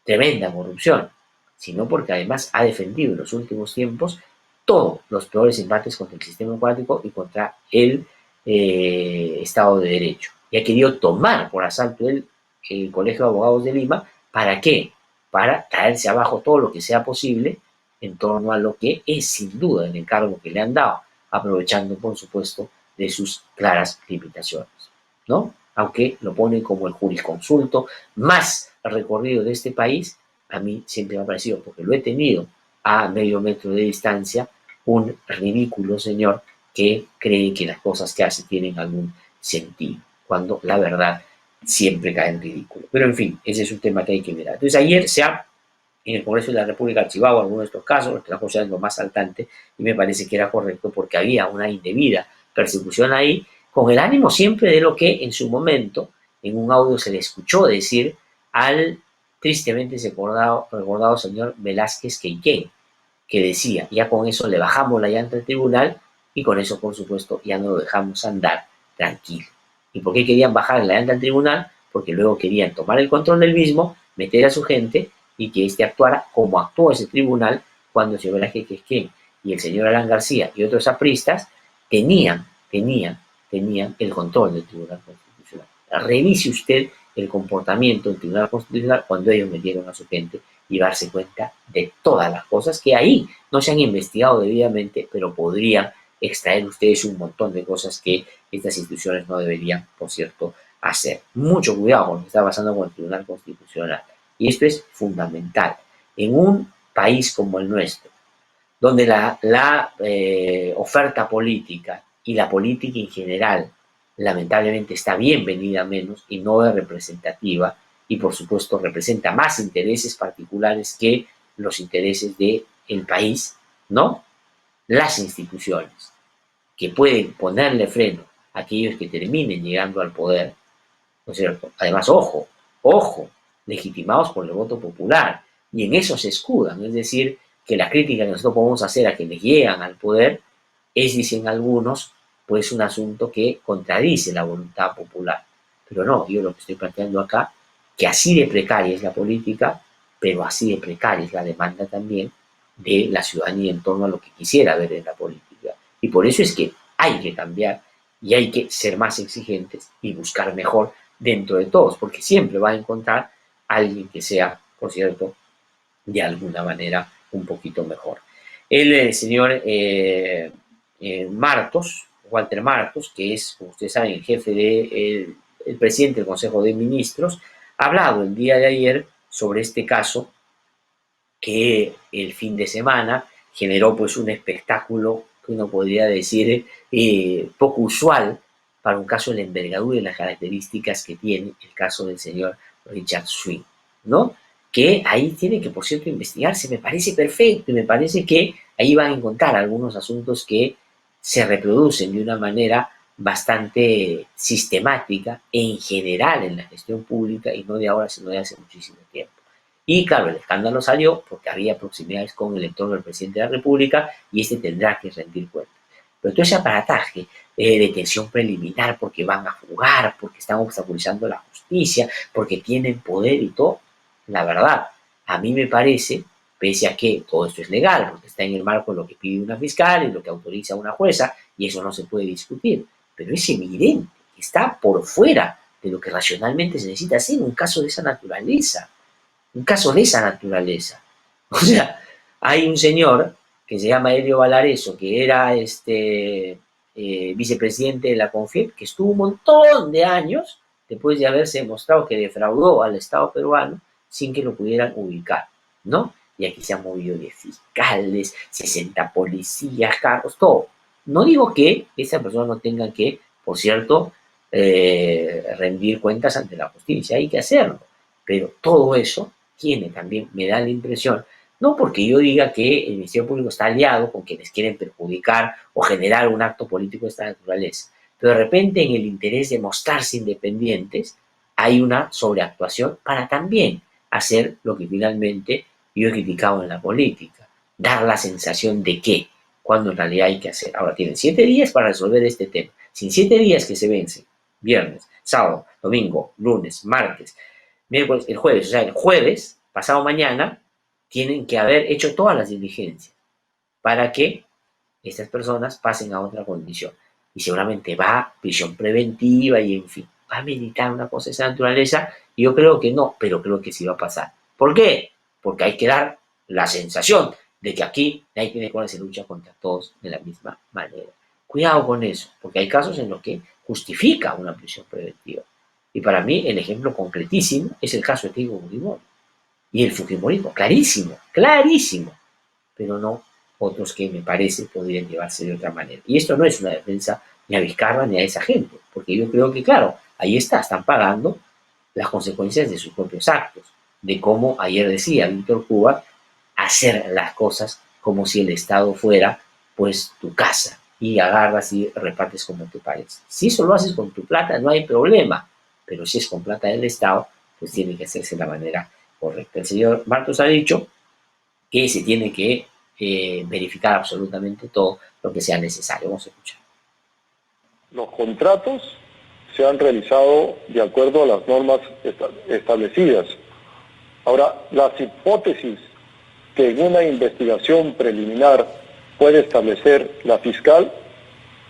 tremenda corrupción, sino porque además ha defendido en los últimos tiempos todos los peores embates contra el sistema democrático y contra el Estado de Derecho. Y ha querido tomar por asalto el Colegio de Abogados de Lima. ¿Para qué? Para traerse abajo todo lo que sea posible en torno a lo que es sin duda el encargo que le han dado, aprovechando, por supuesto, de sus claras limitaciones, ¿no? Aunque lo pone como el jurisconsulto más recorrido de este país, a mí siempre me ha parecido, porque lo he tenido a medio metro de distancia, un ridículo señor que cree que las cosas que hace tienen algún sentido, cuando la verdad siempre cae en ridículo. Pero en fin, ese es un tema que hay que mirar. Entonces ayer se ha, en el Congreso de la República, archivado algunos de estos casos, la cosa es lo más saltante, y me parece que era correcto porque había una indebida persecución ahí, con el ánimo siempre de lo que en su momento, en un audio se le escuchó decir al tristemente recordado señor Velázquez Queiquén, que decía, ya con eso le bajamos la llanta al tribunal y con eso, por supuesto, ya no lo dejamos andar tranquilo. ¿Y por qué querían bajar la llanta al tribunal? Porque luego querían tomar el control del mismo, meter a su gente y que éste actuara como actuó ese tribunal cuando el señor Velázquez Queiquén y el señor Alan García y otros apristas tenían el control del Tribunal Constitucional. Revise usted el comportamiento del Tribunal Constitucional cuando ellos metieron a su gente y darse cuenta de todas las cosas que ahí no se han investigado debidamente, pero podrían extraer ustedes un montón de cosas que estas instituciones no deberían, por cierto, hacer. Mucho cuidado con lo que está pasando con el Tribunal Constitucional. Y esto es fundamental. En un país como el nuestro, donde la oferta política y la política en general lamentablemente está bien venida menos y no es representativa y por supuesto representa más intereses particulares que los intereses del país, ¿no? Las instituciones que pueden ponerle freno a aquellos que terminen llegando al poder, ¿no es cierto? Además, ojo, legitimados por el voto popular, y en eso se escudan, es decir, que la crítica que nosotros podemos hacer a quienes llegan al poder es, dicen algunos, pues un asunto que contradice la voluntad popular. Pero no, yo lo que estoy planteando acá, que así de precaria es la política, pero así de precaria es la demanda también de la ciudadanía en torno a lo que quisiera ver en la política. Y por eso es que hay que cambiar y hay que ser más exigentes y buscar mejor dentro de todos, porque siempre va a encontrar alguien que sea, por cierto, de alguna manera un poquito mejor. El señor Martos, Walter Martos, que es, como ustedes saben, el jefe el presidente del Consejo de Ministros, ha hablado el día de ayer sobre este caso que el fin de semana generó pues un espectáculo que uno podría decir poco usual para un caso de la envergadura y las características que tiene el caso del señor Richard Swing, ¿no? Que ahí tiene que, por cierto, investigarse. Me parece perfecto y me parece que ahí van a encontrar algunos asuntos que se reproducen de una manera bastante sistemática en general en la gestión pública y no de ahora, sino de hace muchísimo tiempo. Y claro, el escándalo salió porque había proximidades con el entorno del presidente de la República y este tendrá que rendir cuentas. Pero todo ese aparataje de detención preliminar porque van a jugar, porque están obstaculizando la justicia, porque tienen poder y todo, la verdad, a mí me parece, pese a que todo esto es legal, porque está en el marco de lo que pide una fiscal y lo que autoriza una jueza, y eso no se puede discutir, pero es evidente está por fuera de lo que racionalmente se necesita hacer en un caso de esa naturaleza. Un caso de esa naturaleza. O sea, hay un señor que se llama Elio Valareso, que era vicepresidente de la CONFIEP, que estuvo un montón de años después de haberse demostrado que defraudó al Estado peruano sin que lo pudieran ubicar, ¿no? Y aquí se han movido de fiscales, 60 policías, cargos, todo. No digo que esa persona no tenga que, por cierto, rendir cuentas ante la justicia, hay que hacerlo, pero todo eso tiene también, me da la impresión, no porque yo diga que el Ministerio Público está aliado con quienes quieren perjudicar o generar un acto político de esta naturaleza, pero de repente en el interés de mostrarse independientes hay una sobreactuación para también hacer lo que finalmente yo he criticado en la política, dar la sensación de que, cuando en realidad hay que hacer. Ahora tienen 7 días para resolver este tema. Sin 7 días que se vencen, viernes, sábado, domingo, lunes, martes, miércoles, el jueves, o sea, el jueves, pasado mañana, tienen que haber hecho todas las diligencias para que estas personas pasen a otra condición. Y seguramente va prisión preventiva y, en fin, va a meditar una cosa de esa naturaleza. Y yo creo que no, pero creo que sí va a pasar. ¿Por qué? Porque hay que dar la sensación de que aquí nadie tiene que se lucha contra todos de la misma manera. Cuidado con eso, porque hay casos en los que justifica una prisión preventiva. Y para mí el ejemplo concretísimo es el caso de Keiko Fujimori. Y el fujimorismo, clarísimo, clarísimo, pero no otros que me parece podrían llevarse de otra manera. Y esto no es una defensa ni a Vizcarra ni a esa gente, porque yo creo que, claro, ahí están pagando las consecuencias de sus propios actos, de cómo ayer decía Víctor Cuba, hacer las cosas como si el Estado fuera, pues, tu casa, y agarras y repartes como te parece. Si eso lo haces con tu plata, no hay problema, pero si es con plata del Estado, pues tiene que hacerse de la manera correcta. El señor Martos ha dicho que se tiene que verificar absolutamente todo lo que sea necesario. Vamos a escuchar. Los contratos se han realizado de acuerdo a las normas establecidas. Ahora, las hipótesis que en una investigación preliminar puede establecer la fiscal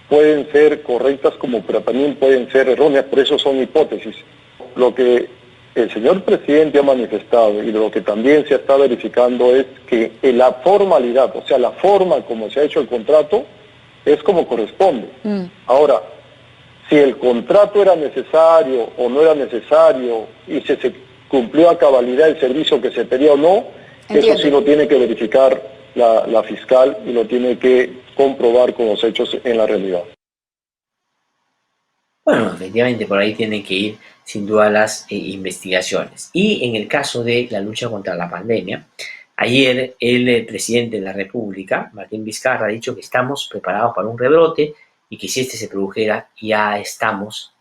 pueden ser correctas pero también pueden ser erróneas, por eso son hipótesis. Lo que el señor presidente ha manifestado y lo que también se está verificando es que la formalidad, o sea, la forma como se ha hecho el contrato, es como corresponde. Ahora, si el contrato era necesario o no era necesario y si se cumplió a cabalidad el servicio que se pedía o no, Entiendo. Eso sí lo tiene que verificar la fiscal y lo tiene que comprobar con los hechos en la realidad. Bueno, efectivamente por ahí tienen que ir sin duda las investigaciones. Y en el caso de la lucha contra la pandemia, ayer el presidente de la República, Martín Vizcarra, ha dicho que estamos preparados para un rebrote y que si este se produjera ya estamos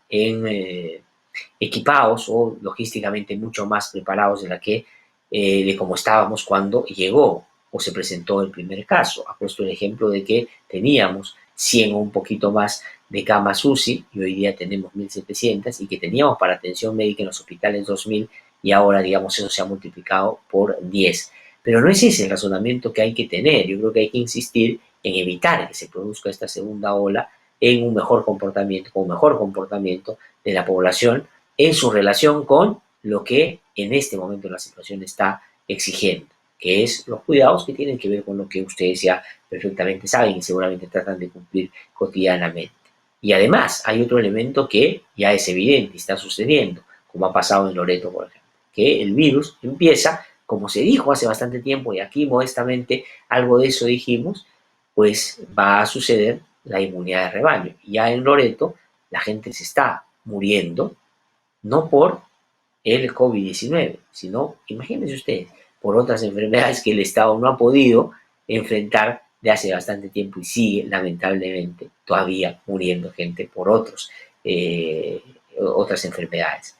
equipados o logísticamente mucho más preparados de como estábamos cuando llegó o se presentó el primer caso. Ha puesto el ejemplo de que teníamos 100 o un poquito más de camas UCI y hoy día tenemos 1.700 y que teníamos para atención médica en los hospitales 2.000 y ahora, digamos, eso se ha multiplicado por 10. Pero no es ese el razonamiento que hay que tener. Yo creo que hay que insistir en evitar que se produzca esta segunda ola en un mejor comportamiento, con un mejor comportamiento de la población en su relación con lo que en este momento la situación está exigiendo, que es los cuidados que tienen que ver con lo que ustedes ya perfectamente saben y seguramente tratan de cumplir cotidianamente. Y además hay otro elemento que ya es evidente y está sucediendo, como ha pasado en Loreto, por ejemplo, que el virus empieza, como se dijo hace bastante tiempo, y aquí modestamente algo de eso dijimos, pues va a suceder la inmunidad de rebaño. Ya en Loreto la gente se está muriendo, no por el COVID-19, sino, imagínense ustedes, por otras enfermedades que el Estado no ha podido enfrentar de hace bastante tiempo y sigue, lamentablemente, todavía muriendo gente por otras enfermedades,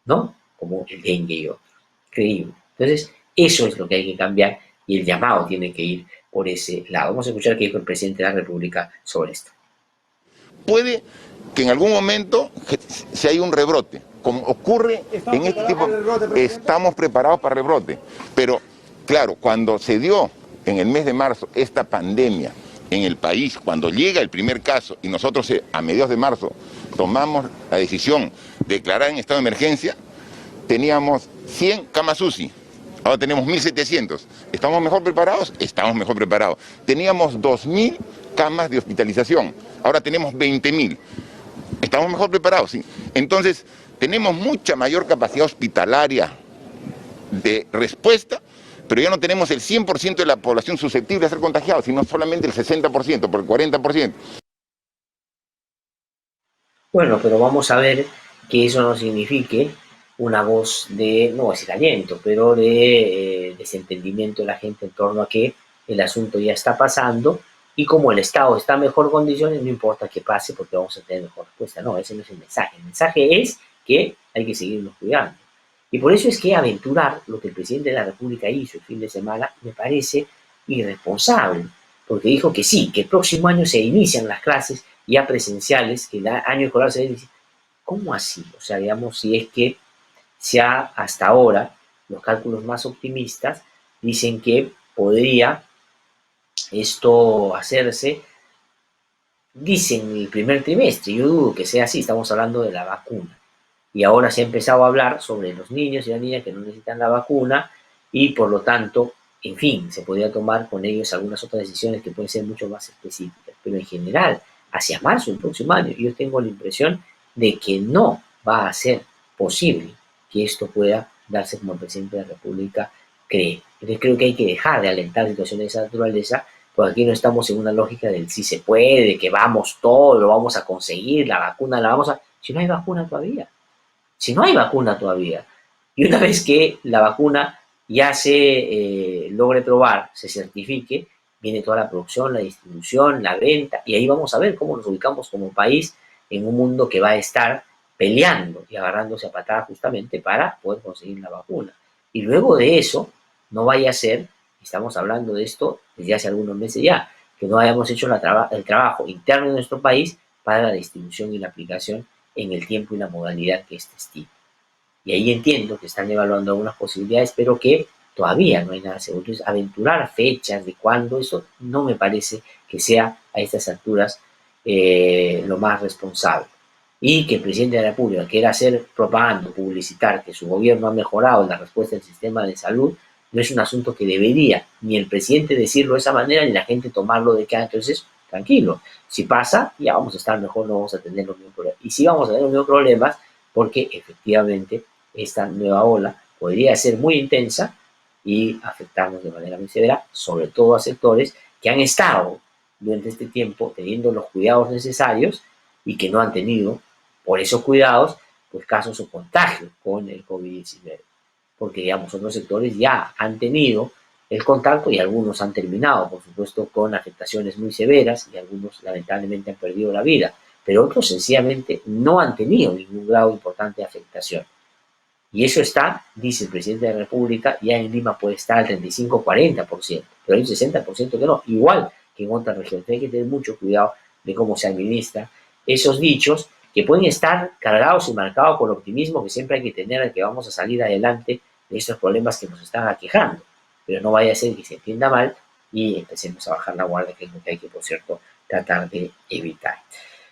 ¿no? Como el dengue y otros. Increíble. Entonces, eso es lo que hay que cambiar y el llamado tiene que ir por ese lado. Vamos a escuchar qué dijo el presidente de la República sobre esto. Puede que en algún momento se haya un rebrote, como ocurre en este tipo. Estamos preparados para el rebrote, pero claro, cuando se dio en el mes de marzo esta pandemia en el país, cuando llega el primer caso y nosotros a mediados de marzo tomamos la decisión de declarar en estado de emergencia, teníamos 100 camas UCI, ahora tenemos 1.700. ¿Estamos mejor preparados? Estamos mejor preparados. Teníamos 2.000 camas de hospitalización, ahora tenemos 20.000. ¿Estamos mejor preparados? Sí. Entonces, tenemos mucha mayor capacidad hospitalaria de respuesta, pero ya no tenemos el 100% de la población susceptible a ser contagiada, sino solamente el 60%, por el 40%. Bueno, pero vamos a ver que eso no signifique una voz de, no voy a decir aliento, pero de desentendimiento de la gente en torno a que el asunto ya está pasando y como el Estado está en mejor condiciones, no importa qué pase porque vamos a tener mejor respuesta. No, ese no es el mensaje. El mensaje es que hay que seguirnos cuidando. Y por eso es que aventurar lo que el presidente de la República hizo el fin de semana me parece irresponsable, porque dijo que sí, que el próximo año se inician las clases ya presenciales, que el año escolar se inicia. ¿Cómo así? O sea, digamos, si es que ya hasta ahora los cálculos más optimistas dicen que podría esto hacerse, dicen el primer trimestre. Yo dudo que sea así, estamos hablando de la vacuna. Y ahora se ha empezado a hablar sobre los niños y las niñas que no necesitan la vacuna y por lo tanto, en fin, se podría tomar con ellos algunas otras decisiones que pueden ser mucho más específicas. Pero en general, hacia marzo del próximo año, yo tengo la impresión de que no va a ser posible que esto pueda darse como el presidente de la República cree. Entonces creo que hay que dejar de alentar situaciones de esa naturaleza, porque aquí no estamos en una lógica del sí se puede, de que vamos todo, lo vamos a conseguir, la vacuna la vamos a... Si no hay vacuna todavía. Si no hay vacuna todavía. Y una vez que la vacuna ya se logre probar, se certifique, viene toda la producción, la distribución, la venta, y ahí vamos a ver cómo nos ubicamos como país en un mundo que va a estar peleando y agarrándose a patadas justamente para poder conseguir la vacuna. Y luego de eso, no vaya a ser, estamos hablando de esto desde hace algunos meses ya, que no hayamos hecho el trabajo interno de nuestro país para la distribución y la aplicación en el tiempo y la modalidad que esté estima. Y ahí entiendo que están evaluando algunas posibilidades, pero que todavía no hay nada seguro. Entonces, aventurar fechas de cuándo, eso no me parece que sea a estas alturas lo más responsable. Y que el presidente de la República quiera hacer propaganda, publicitar que su gobierno ha mejorado la respuesta del sistema de salud, no es un asunto que debería ni el presidente decirlo de esa manera, ni la gente tomarlo de que entonces, tranquilo, si pasa, ya vamos a estar mejor, no vamos a tener los mismos problemas. Y sí vamos a tener los mismos problemas porque efectivamente esta nueva ola podría ser muy intensa y afectarnos de manera muy severa, sobre todo a sectores que han estado durante este tiempo teniendo los cuidados necesarios y que no han tenido, por esos cuidados, pues casos o contagios con el COVID-19. Porque, digamos, otros sectores ya han tenido el contacto y algunos han terminado, por supuesto, con afectaciones muy severas y algunos lamentablemente han perdido la vida, pero otros sencillamente no han tenido ningún grado importante de afectación. Y eso está, dice el presidente de la República, ya en Lima puede estar al 35-40%, pero hay un 60% que no, igual que en otras regiones. Hay que tener mucho cuidado de cómo se administra esos dichos que pueden estar cargados y marcados por el optimismo que siempre hay que tener de que vamos a salir adelante de estos problemas que nos están aquejando. Pero no vaya a ser que se entienda mal y empecemos a bajar la guardia, que es lo que hay que, por cierto, tratar de evitar.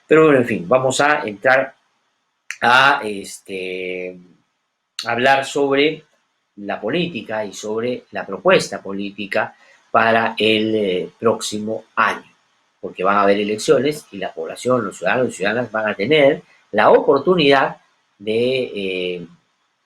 Pero bueno, en fin, vamos a entrar a hablar sobre la política y sobre la propuesta política para el próximo año, porque van a haber elecciones y la población, los ciudadanos y ciudadanas van a tener la oportunidad de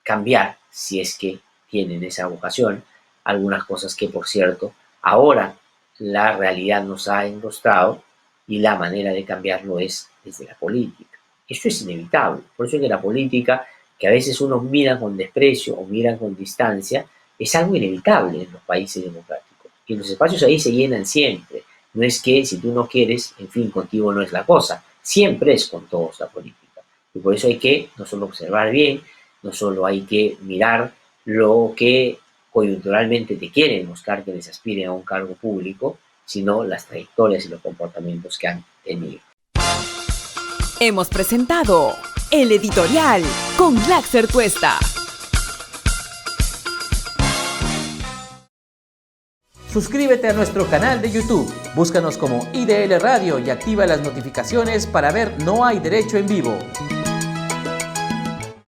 cambiar, si es que tienen esa vocación, algunas cosas que, por cierto, ahora la realidad nos ha enrostrado y la manera de cambiarlo es desde la política. Esto es inevitable, por eso es que la política, que a veces unos miran con desprecio o miran con distancia, es algo inevitable en los países democráticos. Y los espacios ahí se llenan siempre. No es que si tú no quieres, en fin, contigo no es la cosa. Siempre es con todos la política. Y por eso hay que no solo observar bien, no solo hay que mirar lo que coyunturalmente te quieren buscar que les aspiren a un cargo público, sino las trayectorias y los comportamientos que han tenido. Hemos presentado El Editorial con Glaxer Tuesta. Suscríbete a nuestro canal de YouTube, búscanos como IDL Radio y activa las notificaciones para ver No Hay Derecho en Vivo.